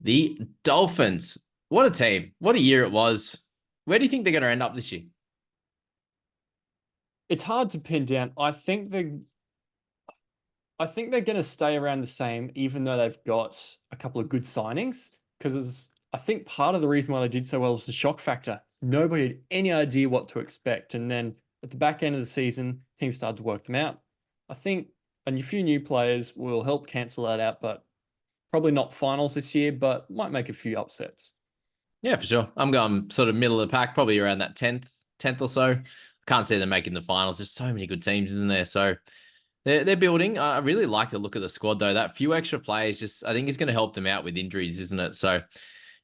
The Dolphins. What a team. What a year it was. Where do you think they're going to end up this year? It's hard to pin down. I think they're going to stay around the same, even though they've got a couple of good signings. Because I think part of the reason why they did so well was the shock factor. Nobody had any idea what to expect, and then at the back end of the season, teams started to work them out. I think a few new players will help cancel that out, but probably not finals this year, but might make a few upsets. Yeah, for sure. I'm going sort of middle of the pack, probably around that 10th or so. Can't see them making the finals. There's so many good teams, isn't there? So they're building. I really like the look of the squad, though. That few extra players just, I think, is going to help them out with injuries, isn't it? So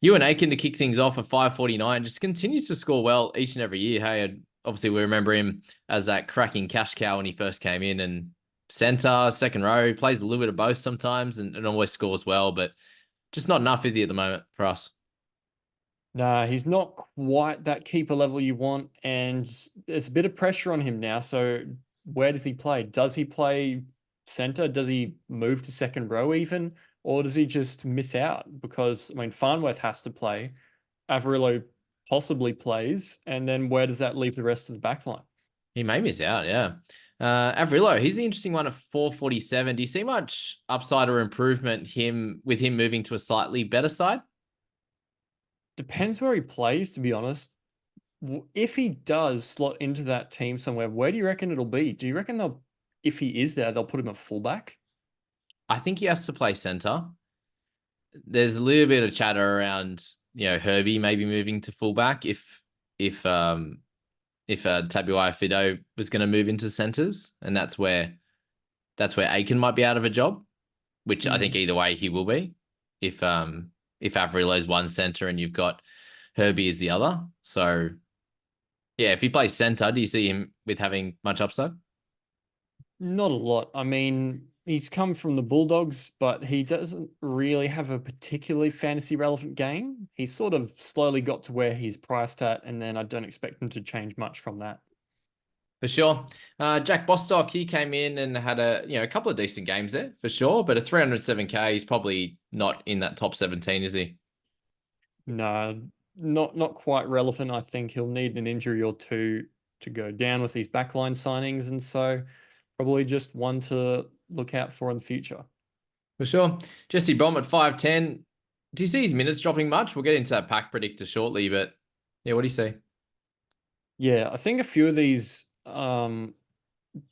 you and Aiken to kick things off at 549 just continues to score well each and every year. Hey, obviously, we remember him as that cracking cash cow when he first came in, and center, second row, plays a little bit of both sometimes and always scores well, but just not enough, is he, at the moment for us? Nah, he's not quite that keeper level you want, and there's a bit of pressure on him now. So where does he play? Does he play center? Does he move to second row even? Or does he just miss out? Because I mean Farnworth has to play, Averillo possibly plays, and then where does that leave the rest of the back line? He may miss out, yeah. Avrillo, he's the interesting one at 447. Do you see much upside or improvement with him moving to a slightly better side? Depends where he plays, to be honest. If he does slot into that team somewhere, where do you reckon it'll be? Do you reckon if he is there, they'll put him at fullback? I think he has to play center. There's a little bit of chatter around, Herbie maybe moving to fullback if Tabuai Fido was going to move into centers, and that's where Aiken might be out of a job, which I think Mm. either way he will be if Averillo's one center and you've got Herbie as the other. So yeah, if he plays center, do you see him with having much upside? Not a lot. I mean, he's come from the Bulldogs, but he doesn't really have a particularly fantasy relevant game. He sort of slowly got to where he's priced at, and then I don't expect him to change much from that. For sure. Jack Bostock, he came in and had a couple of decent games there for sure, but a 307K, he's probably not in that top 17, is he? No, not quite relevant. I think he'll need an injury or two to go down with these backline signings, and so probably just one to look out for in the future. For sure. Jesse Brom at 510. Do you see his minutes dropping much? We'll get into that pack predictor shortly, but yeah, what do you see? Yeah, I think a few of these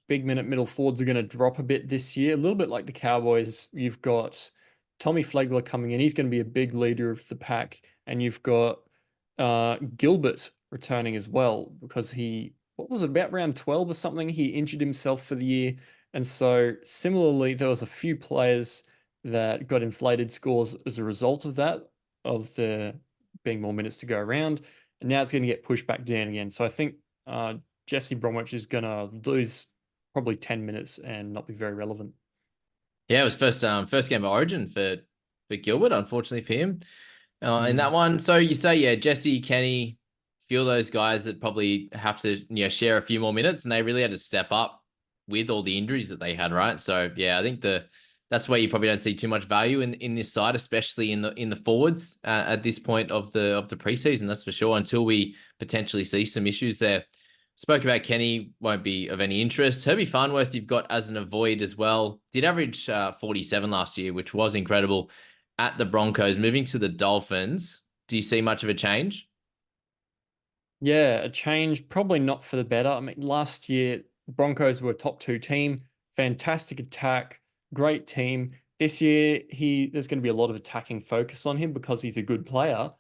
big minute middle forwards are going to drop a bit this year. A little bit like the Cowboys. You've got Tommy Flegler coming in. He's going to be a big leader of the pack. And you've got Gilbert returning as well because what was it, about round 12 or something? He injured himself for the year. And so similarly, there was a few players that got inflated scores as a result of that, of there being more minutes to go around. And now it's going to get pushed back down again. So I think Jesse Bromwich is going to lose probably 10 minutes and not be very relevant. Yeah, it was first game of Origin for Gilbert, unfortunately for him. In Mm. that one. So you say, yeah, Jesse, Kenny, few of those guys that probably have to, share a few more minutes, and they really had to step up with all the injuries that they had, right? So yeah, I think that's where you probably don't see too much value in this side, especially in the forwards at this point of the preseason. That's for sure. Until we potentially see some issues there. Spoke about Kenny, won't be of any interest. Herbie Farnworth, you've got as an avoid as well. Did average 47 last year, which was incredible at the Broncos. Moving to the Dolphins, do you see much of a change? Yeah, a change, probably not for the better. I mean, last year, Broncos were a top two team, fantastic attack, great team. This year, there's going to be a lot of attacking focus on him because he's a good player,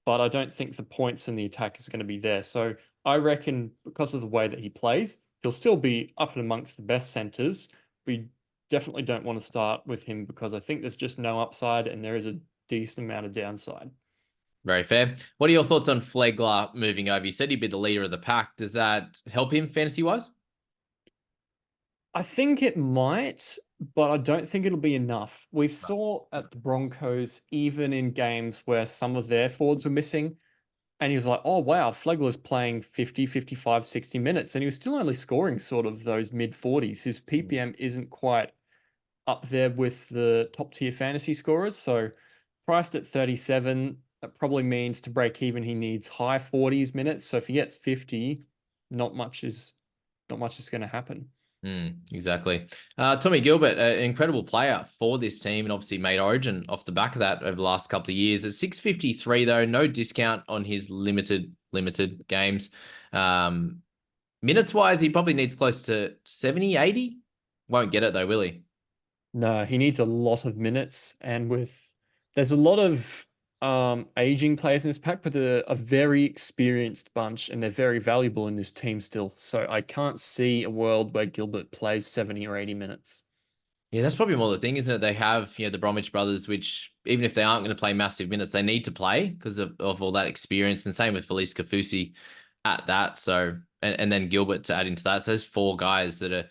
but I don't think the points in the attack is going to be there. So I reckon because of the way that he plays, he'll still be up and amongst the best centers. We definitely don't want to start with him because I think there's just no upside and there is a decent amount of downside. Very fair. What are your thoughts on Flegler moving over? You said he'd be the leader of the pack. Does that help him fantasy wise? I think it might, but I don't think it'll be enough. We saw at the Broncos, even in games where some of their forwards were missing, and he was like, oh, wow, Flegler's playing 50, 55, 60 minutes, and he was still only scoring sort of those mid 40s. His PPM isn't quite up there with the top tier fantasy scorers. So priced at 37. That probably means to break even, he needs high 40s minutes. So if he gets 50, not much is not much is going to happen. Exactly. Tommy Gilbert, an incredible player for this team, and obviously made Origin off the back of that over the last couple of years. At 653, though, no discount on his limited games. Minutes wise, he probably needs close to 70, 80. Won't get it though, will he? No, he needs a lot of minutes, and with there's a lot of aging players in this pack, but they're a very experienced bunch, and they're very valuable in this team still. So I can't see a world where Gilbert plays 70 or 80 minutes. Yeah, that's probably more the thing, isn't it? They have, the Bromwich brothers, which even if they aren't going to play massive minutes, they need to play because of all that experience. And same with Felice Kafusi at that. So, and then Gilbert to add into that. So there's four guys that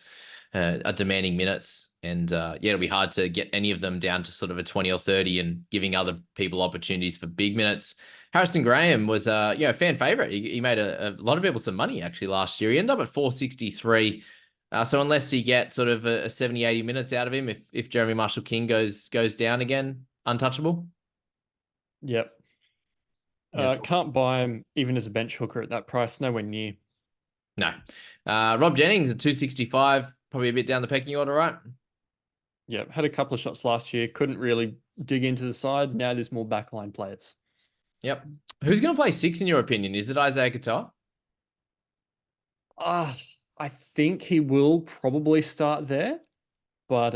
are demanding minutes. And yeah, it'll be hard to get any of them down to sort of a 20 or 30 and giving other people opportunities for big minutes. Harrison Graham was a fan favorite. He made a lot of people some money actually last year. He ended up at 463. So unless you get sort of a 70, 80 minutes out of him, if Jeremy Marshall King goes down again, untouchable. Yep. Yeah. Can't buy him even as a bench hooker at that price. Nowhere near. No. Rob Jennings at 265, probably a bit down the pecking order, right? Yeah, had a couple of shots last year. Couldn't really dig into the side. Now there's more backline players. Yep. Who's going to play six in your opinion? Is it Isaiah Qatar? Ah, I think he will probably start there, but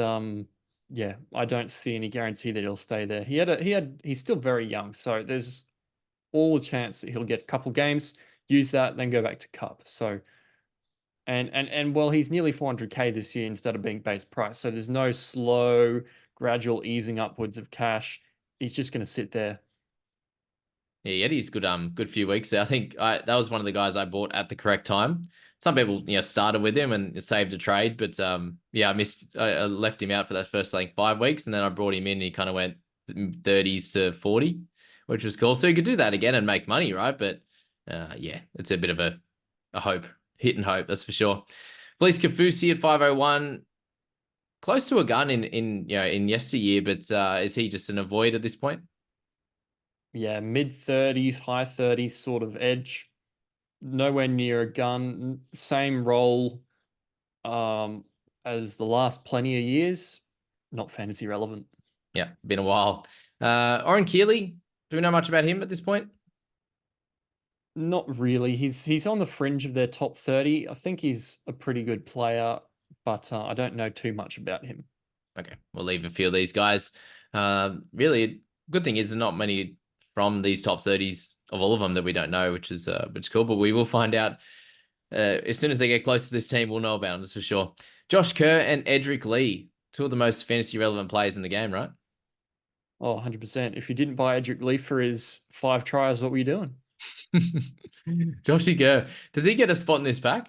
yeah, I don't see any guarantee that he'll stay there. He's still very young, so there's all the chance that he'll get a couple games, use that, then go back to Cup. So and well, he's nearly 400k this year instead of being base price. So there's no slow, gradual easing upwards of cash. He's just going to sit there. Yeah, he had his good few weeks there. I think that was one of the guys I bought at the correct time. Some people, started with him and saved a trade, but yeah, I left him out for that first like 5 weeks, and then I brought him in and he kind of went 30s to 40, which was cool. So you could do that again and make money, right? But yeah, it's a bit of a hope, hit and hope, that's for sure. Felice Kafusi at 501, close to a gun in yesteryear, but is he just an avoid at this point? Yeah, mid 30s, high 30s sort of edge. Nowhere near a gun. Same role as the last plenty of years. Not fantasy relevant. Yeah, been a while. Oren Keeley, do we know much about him at this point? Not really. He's on the fringe of their top 30. I think he's a pretty good player, but I don't know too much about him. Okay, we'll leave a few of these guys. Really, good thing is there's not many from these top 30s of all of them that we don't know, which is cool. But we will find out as soon as they get close to this team. We'll know about them, that's for sure. Josh Kerr and Edric Lee, two of the most fantasy relevant players in the game, right? Oh, 100%. If you didn't buy Edric Lee for his 5 tries, what were you doing? Joshy Kerr, does he get a spot in this pack?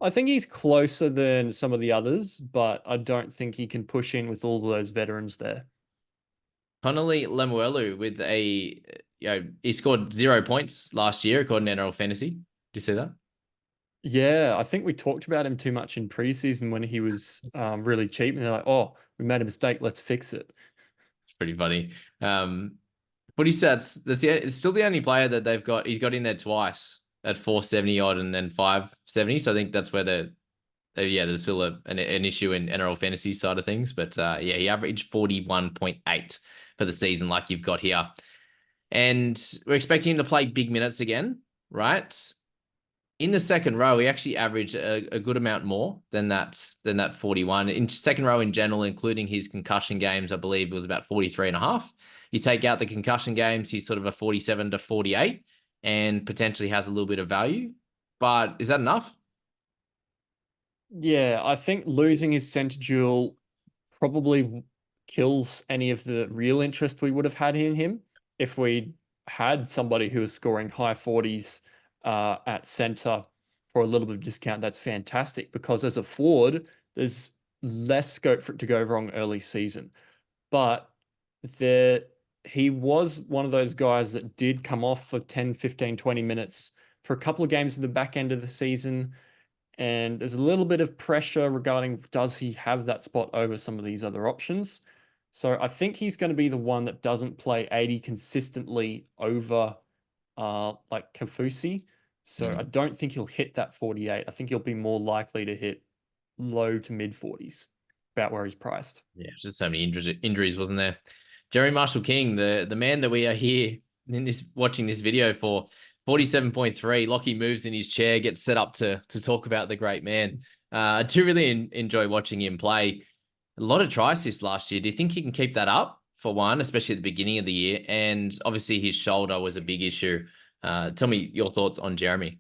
I think he's closer than some of the others, but I don't think he can push in with all those veterans there. Connolly Lemuelu with he scored 0 points last year according to NRL Fantasy. Do you see that? Yeah, I think we talked about him too much in preseason when he was really cheap, and they're like, "Oh, we made a mistake. Let's fix it." It's pretty funny. What he says, it's still the only player that they've got. He's got in there twice at 470 odd and then 570. So I think that's where there's still an issue in NRL fantasy side of things. But yeah, he averaged 41.8 for the season, like you've got here. And we're expecting him to play big minutes again, right? In the second row, he actually averaged a good amount more than that 41. In second row in general, including his concussion games, I believe it was about 43 and a half. You take out the concussion games, he's sort of a 47 to 48 and potentially has a little bit of value. But is that enough? Yeah, I think losing his center duel probably kills any of the real interest we would have had in him if we had somebody who was scoring high 40s at center for a little bit of discount. That's fantastic because as a forward, there's less scope for it to go wrong early season. But there, he was one of those guys that did come off for 10, 15, 20 minutes for a couple of games at the back end of the season. And there's a little bit of pressure regarding does he have that spot over some of these other options? So I think he's going to be the one that doesn't play 80 consistently over like Kafusi. So I Mm. don't think he'll hit that 48. I think he'll be more likely to hit low to mid 40s, about where he's priced. Yeah, just so many injuries, wasn't there? Jerry Marshall King, the man that we are here in this watching this video for, 47.3. Lockie moves in his chair, gets set up to talk about the great man. I do really enjoy watching him play. A lot of try assists last year. Do you think he can keep that up for one, especially at the beginning of the year? And obviously his shoulder was a big issue. Tell me your thoughts on Jeremy.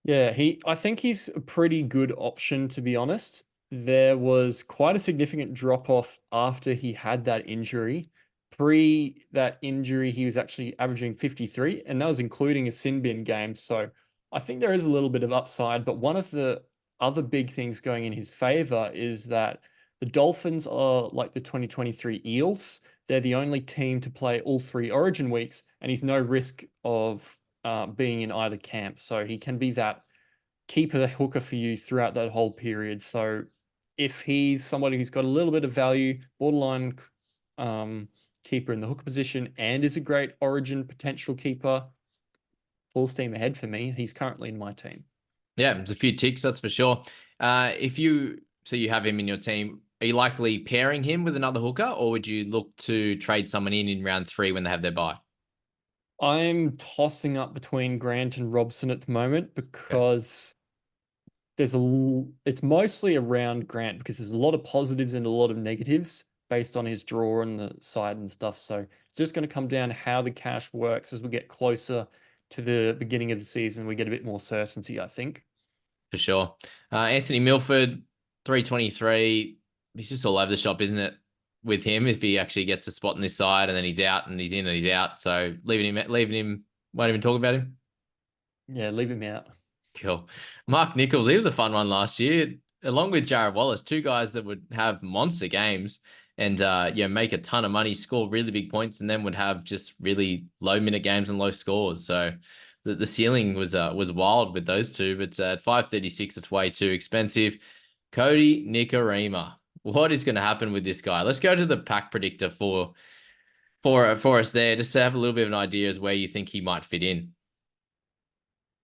Yeah, I think he's a pretty good option, to be honest. There was quite a significant drop off after he had that injury. Pre that injury, he was actually averaging 53, and that was including a sin bin game. So I think there is a little bit of upside. But one of the other big things going in his favor is that the Dolphins are like the 2023 Eels. They're the only team to play all three Origin weeks, and he's no risk of being in either camp. So he can be that keeper hooker for you throughout that whole period. So if he's somebody who's got a little bit of value, borderline um, keeper in the hooker position, and is a great Origin potential keeper, full steam ahead for me. He's currently in my team. Yeah, there's a few ticks, that's for sure. If you so you have him in your team, are you likely pairing him with another hooker, or would you look to trade someone in round 3 when they have their bye? I'm tossing up between Grant and Robson at the moment Okay, because it's mostly around Grant because there's a lot of positives and a lot of negatives based on his draw and the side and stuff. So it's just going to come down to how the cash works as we get closer to the beginning of the season. We get a bit more certainty, I think. for sure. Anthony Milford, 323. He's just all over the shop, isn't it? With him, if he actually gets a spot on this side and then he's out and he's in and he's out. So leaving him, won't even talk about him. Yeah, leave him out. Cool. Mark Nichols, he was a fun one last year, along with Jared Wallace, two guys that would have monster games and make a ton of money, score really big points, and then would have just really low minute games and low scores. So the ceiling was wild with those two, but at 536, it's way too expensive. Cody Nikarima. What is going to happen with this guy? Let's go to the pack predictor for us there, just to have a little bit of an idea as where you think he might fit in.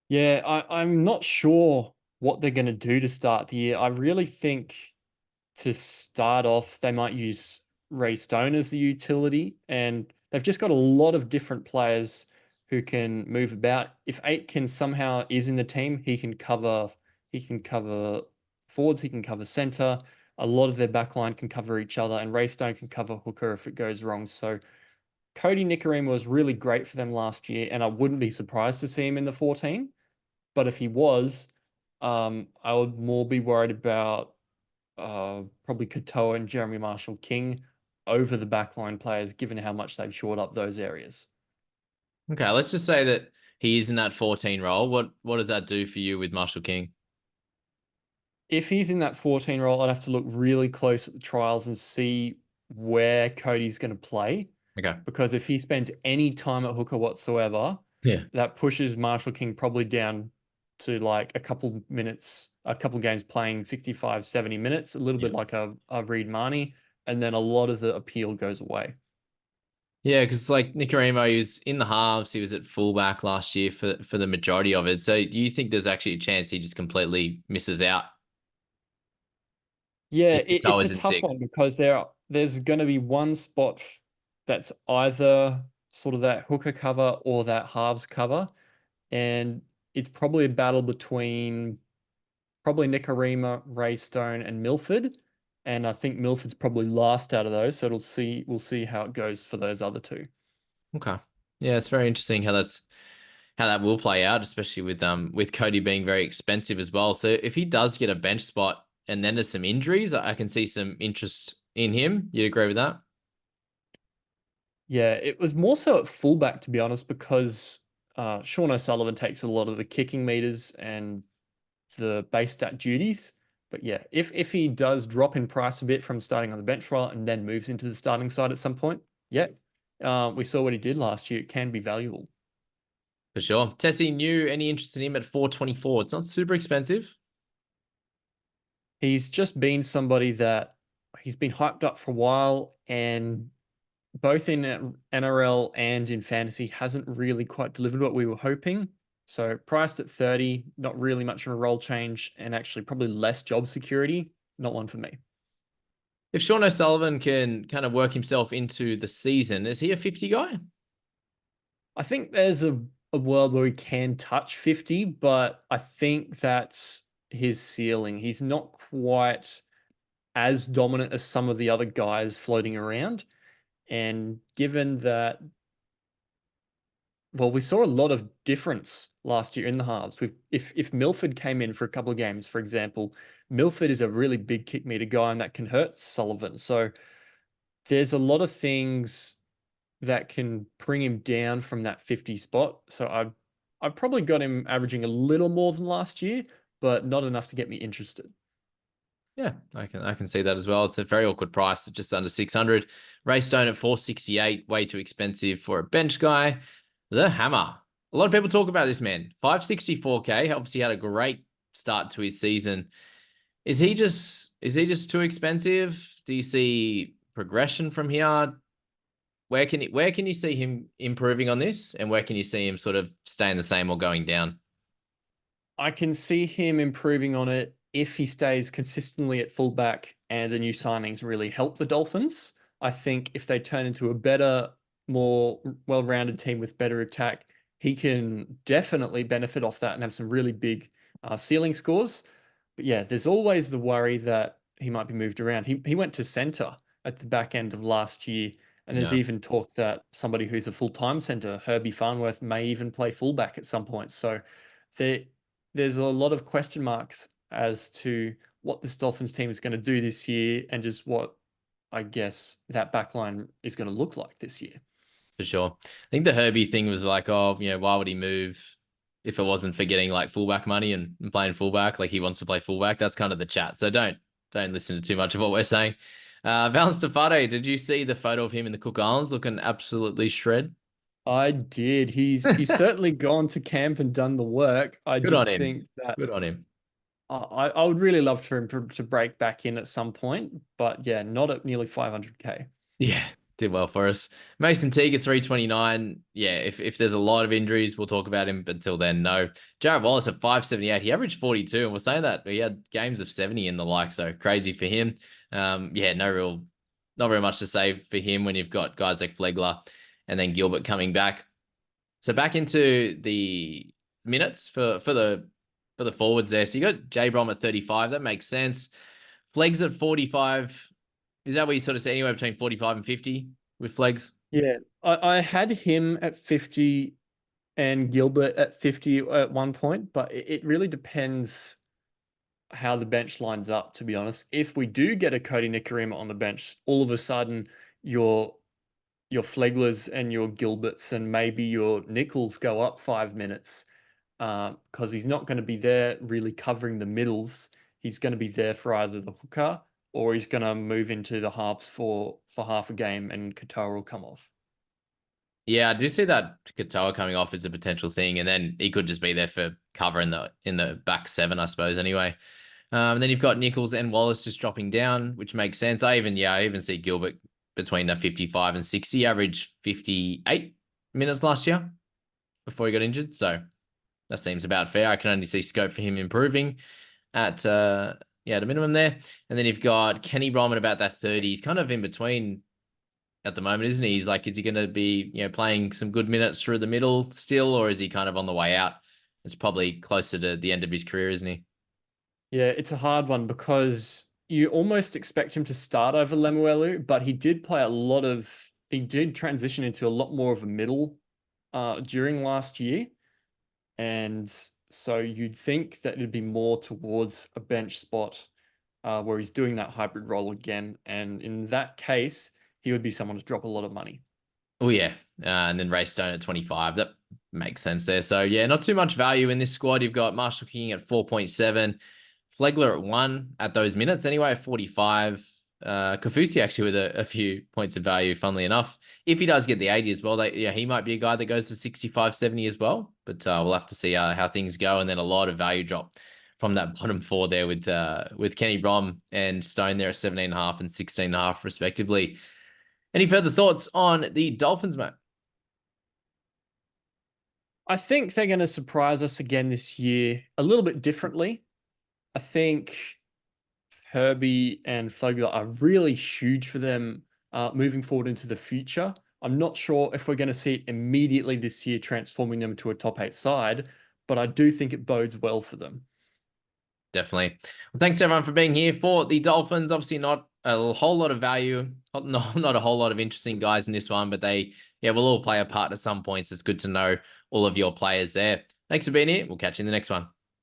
Yeah, I'm not sure what they're going to do to start the year. I really think to start off, they might use Ray Stone as the utility, and they've just got a lot of different players who can move about. If Aitken somehow is in the team, he can cover forwards, he can cover center. A lot of their backline can cover each other, and Ray Stone can cover hooker if it goes wrong. So Cody Nikarima was really great for them last year, and I wouldn't be surprised to see him in the 14. But if he was, I would more be worried about probably Katoa and Jeremy Marshall King over the backline players, given how much they've shored up those areas. Okay, let's just say that he is in that 14 role. What does that do for you with Marshall King? If he's in that 14 role, I'd have to look really close at the trials and see where Cody's going to play. Okay. Because if he spends any time at hooker whatsoever, Yeah. that pushes Marshall King probably down to like a couple minutes, a couple games playing 65, 70 minutes, a little Yeah. bit like a Reed Marnie, and then a lot of the appeal goes away. Yeah, because like Nicarimo, he was in the halves. He was at fullback last year for the majority of it. So do you think there's actually a chance he just completely misses out Yeah, if it's a Katoa's in tough one six? because there's going to be one spot that's either sort of that hooker cover or that halves cover, and it's probably a battle between probably Nicarima, Raystone, and Milford. And I think Milford's probably last out of those, so we'll see how it goes for those other two. Okay. Yeah, it's very interesting how that will play out, especially with Cody being very expensive as well. So if he does get a bench spot and then there's some injuries, I can see some interest in him. You'd agree with that? Yeah, it was more so at fullback, to be honest, because Sean O'Sullivan takes a lot of the kicking meters and the base stat duties. But yeah, if he does drop in price a bit from starting on the bench role and then moves into the starting side at some point, yeah, we saw what he did last year. It can be valuable. For sure. Tessie New, any interest in him at 424? It's not super expensive. He's just been somebody that he's been hyped up for a while, and both in NRL and in fantasy hasn't really quite delivered what we were hoping. So priced at 30, not really much of a role change, and actually probably less job security. Not one for me. If Sean O'Sullivan can kind of work himself into the season, is he a 50 guy? I think there's a world where he can touch 50, but I think that's his ceiling. He's not quite as dominant as some of the other guys floating around. And given that, well, we saw a lot of difference last year in the halves. If Milford came in for a couple of games, for example, Milford is a really big kick meter guy and that can hurt Sullivan. So there's a lot of things that can bring him down from that 50 spot. So I've probably got him averaging a little more than last year, but not enough to get me interested. Yeah, I can see that as well. It's a very awkward price at just under 600. Raystone at 468, way too expensive for a bench guy. The Hammer. A lot of people talk about this man. 564K. Obviously had a great start to his season. Is he just too expensive? Do you see progression from here? Where can you see him improving on this, and where can you see him sort of staying the same or going down? I can see him improving on it if he stays consistently at fullback and the new signings really help the Dolphins. I think if they turn into a better, more well rounded team with better attack, he can definitely benefit off that and have some really big ceiling scores. But yeah, there's always the worry that he might be moved around. He went to center at the back end of last year. And there's Yeah. even talk that somebody who's a full-time center, Herbie Farnworth, may even play fullback at some point. So there, there's a lot of question marks as to what this Dolphins team is going to do this year and just what I guess that backline is going to look like this year. For sure. I think the Herbie thing was like, oh, why would he move if it wasn't for getting like fullback money and playing fullback? Like he wants to play fullback. That's kind of the chat. So don't listen to too much of what we're saying. Valence Tafade, did you see the photo of him in the Cook Islands looking absolutely shred? I did. He's certainly gone to camp and done the work. I Good on just him. think that Good on him. I would really love for him to break back in at some point, but yeah, not at nearly 500K. Yeah, did well for us. Mason Teague at 329. Yeah, if there's a lot of injuries, we'll talk about him. But until then, no. Jared Wallace at 578. He averaged 42, and we're saying that he had games of 70 in the like, so crazy for him. Yeah, not very much to say for him when you've got guys like Flegler and then Gilbert coming back. So back into the minutes for the forwards there. So you got J Brom at 35. That makes sense. Flegs at 45. Is that what you sort of say anywhere between 45 and 50 with Flegs? Yeah, I had him at 50 and Gilbert at 50 at one point, but it really depends how the bench lines up, to be honest. If we do get a Cody Nikarima on the bench, all of a sudden your your Fleglers and your Gilberts and maybe your Nichols go up 5 minutes because he's not going to be there really covering the middles. He's going to be there for either the hooker or he's going to move into the halves for half a game and Katoa will come off. Yeah, I do see that Katoa coming off as a potential thing, and then he could just be there for cover in the back seven, I suppose. Anyway, and then you've got Nichols and Wallace just dropping down, which makes sense. I even see Gilbert between the 55 and 60, average 58 minutes last year before he got injured. So that seems about fair. I can only see scope for him improving at the minimum there. And then you've got Kenny Brom at about that 30. He's kind of in between at the moment, isn't he? He's like, is he going to be playing some good minutes through the middle still, or is he kind of on the way out? It's probably closer to the end of his career, isn't he? Yeah, it's a hard one because you almost expect him to start over Lemuelu, but he did transition into a lot more of a middle during last year. And so you'd think that it'd be more towards a bench spot where he's doing that hybrid role again. And in that case, he would be someone to drop a lot of money. Oh yeah, and then Raystone at 25. That makes sense there. So yeah, not too much value in this squad. You've got Marshall King at 4.7, Flegler at 1 at those minutes anyway, at 45. Kafusi actually with a few points of value, funnily enough. If he does get the 80 as well, he might be a guy that goes to 65, 70 as well. But we'll have to see how things go. And then a lot of value drop from that bottom four there with Kenny Brom and Stone there at 17.5 and 16.5 respectively. Any further thoughts on the Dolphins, mate? I think they're going to surprise us again this year a little bit differently. I think Herbie and Flagler are really huge for them moving forward into the future. I'm not sure if we're going to see it immediately this year, transforming them to a top 8 side, but I do think it bodes well for them. Definitely. Well, thanks everyone for being here for the Dolphins. Obviously, not a whole lot of value, not a whole lot of interesting guys in this one, but they, yeah, will all play a part at some points. It's good to know all of your players there. Thanks for being here. We'll catch you in the next one.